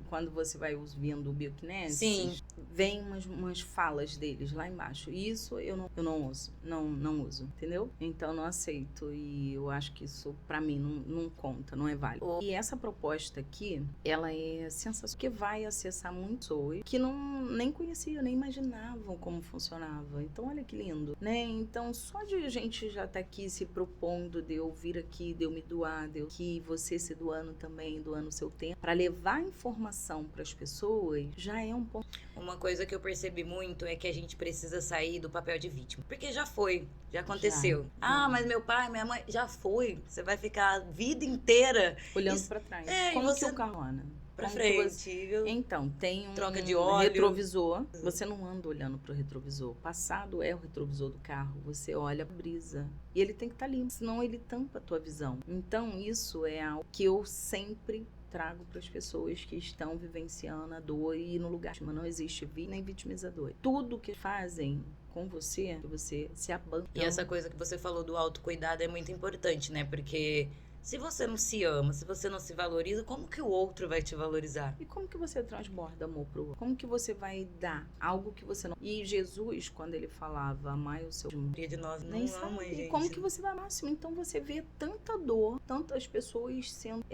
quando você vai ouvindo o bioquinesis, Sim. vem umas falas deles lá embaixo. E isso eu não uso. Não uso, entendeu? Então não aceito. E eu acho que isso, pra mim, não conta, não é válido. E essa proposta aqui, ela é sensacional, porque vai acessar muitas pessoas que nem conheciam, nem imaginavam como funcionava. Então, olha que lindo, né? Então, só de a gente já estar aqui se propondo de eu vir aqui, de eu me doar, de eu que você se doando também, doando o seu tempo, para levar informação para as pessoas, já é um ponto. Uma coisa que eu percebi muito é que a gente precisa sair do papel de vítima. Porque já foi, já aconteceu. Mas meu pai, minha mãe, já foi. Você vai ficar a vida inteira olhando para trás. É, como você... que o carona? Pra Como que frente. viu? Então, tem um Troca de óleo. retrovisor. Você não anda olhando pro retrovisor. Passado é o retrovisor do carro. Você olha a brisa. E ele tem que estar limpo, senão ele tampa a tua visão. Então, isso é algo que eu sempre trago para as pessoas que estão vivenciando a dor e no lugar. Mas não existe nem vitimizador. Tudo que fazem com você, que você se abandona. E essa coisa que você falou do autocuidado é muito importante, né? Porque se você não se ama, se você não se valoriza, como que o outro vai te valorizar? E como que você transborda amor pro outro? Como que você vai dar algo que você não... E Jesus, quando ele falava, amai o seu... A maioria de nós Nem não ama, sabe. gente. Como que você vai ao máximo? Então você vê tanta dor, tantas pessoas sendo...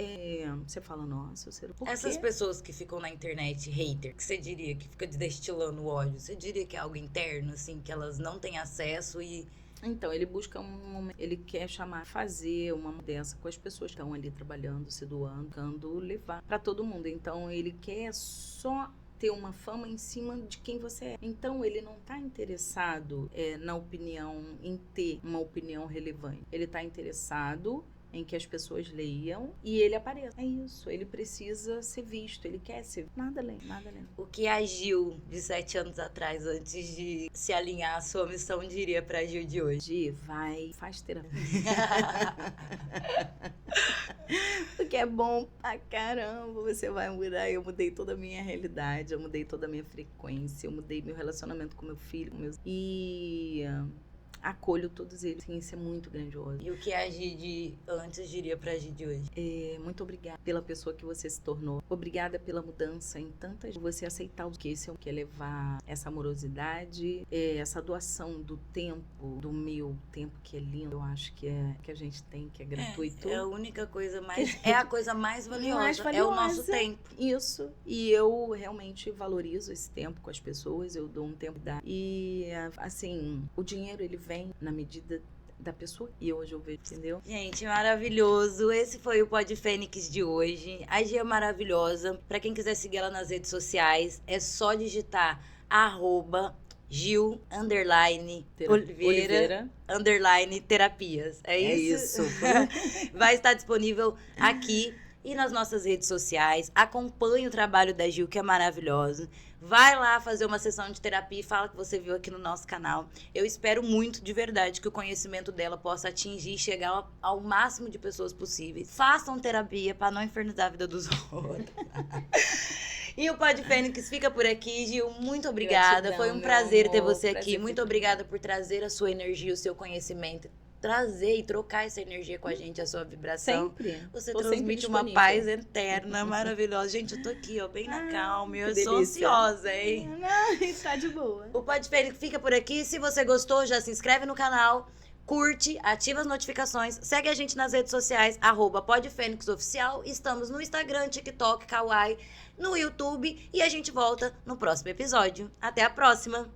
você fala, nossa, por Essas quê? pessoas que ficam na internet, hater, que você diria que fica destilando ódio, você diria que é algo interno, assim, que elas não têm acesso e... Então, ele busca um momento, ele quer fazer uma mudança com as pessoas que estão ali trabalhando, se doando, tentando levar para todo mundo. Então, ele quer só ter uma fama em cima de quem você é. Então, ele não está interessado na opinião, em ter uma opinião relevante. Ele está interessado em que as pessoas leiam e ele apareça. É isso, ele precisa ser visto, ele quer ser visto. Nada além, nada além. O que a Gil, de 7 anos atrás, antes de se alinhar à sua missão, diria pra Gil de hoje? Gi, vai, faz terapia. Porque é bom pra caramba, você vai mudar. Eu mudei toda a minha realidade, eu mudei toda a minha frequência, eu mudei meu relacionamento com meu filho, e acolho todos eles. Sim, isso é muito grandioso. E o que a Gi de antes diria pra Gi de hoje? Muito obrigada pela pessoa que você se tornou. Obrigada pela mudança em tantas... Você aceitar o que esse quer levar, essa amorosidade, essa doação do tempo, do meu tempo, que é lindo. Eu acho que a gente tem, que é gratuito. É a única coisa mais... É a coisa mais valiosa. Mais É o valiosa. nosso tempo. Isso. E eu realmente valorizo esse tempo com as pessoas. Eu dou um tempo da... E, assim, o dinheiro, ele vem na medida da pessoa que hoje eu vejo, entendeu? Gente, maravilhoso. Esse foi o Pod Fênix de hoje. A Gi é maravilhosa. Pra quem quiser seguir ela nas redes sociais, é só digitar @Gil Oliveira _terapias. É isso? Vai estar disponível aqui e nas nossas redes sociais. Acompanhe o trabalho da Gil, que é maravilhoso. Vai lá fazer uma sessão de terapia e fala que você viu aqui no nosso canal. Eu espero muito, de verdade, que o conhecimento dela possa atingir e chegar ao máximo de pessoas possíveis. Façam terapia para não infernizar a vida dos outros. E o Pod Fênix fica por aqui, Gil. Muito obrigada. Gratidão, Foi um meu prazer ter amor. você Prazer aqui. foi Muito todo obrigada por trazer a sua energia, o seu conhecimento. Trazer e trocar essa energia com a gente, a sua vibração. Sempre. Você Tô sempre transmite uma disponível. paz eterna, maravilhosa. Gente, eu tô aqui, ó, bem na calma. Eu que sou delícia. ansiosa, hein? Não, tá de boa. O Pod Fênix fica por aqui. Se você gostou, já se inscreve no canal, curte, ativa as notificações, segue a gente nas redes sociais, @PodFênixOficial. Estamos no Instagram, TikTok, Kawaii, no YouTube. E a gente volta no próximo episódio. Até a próxima!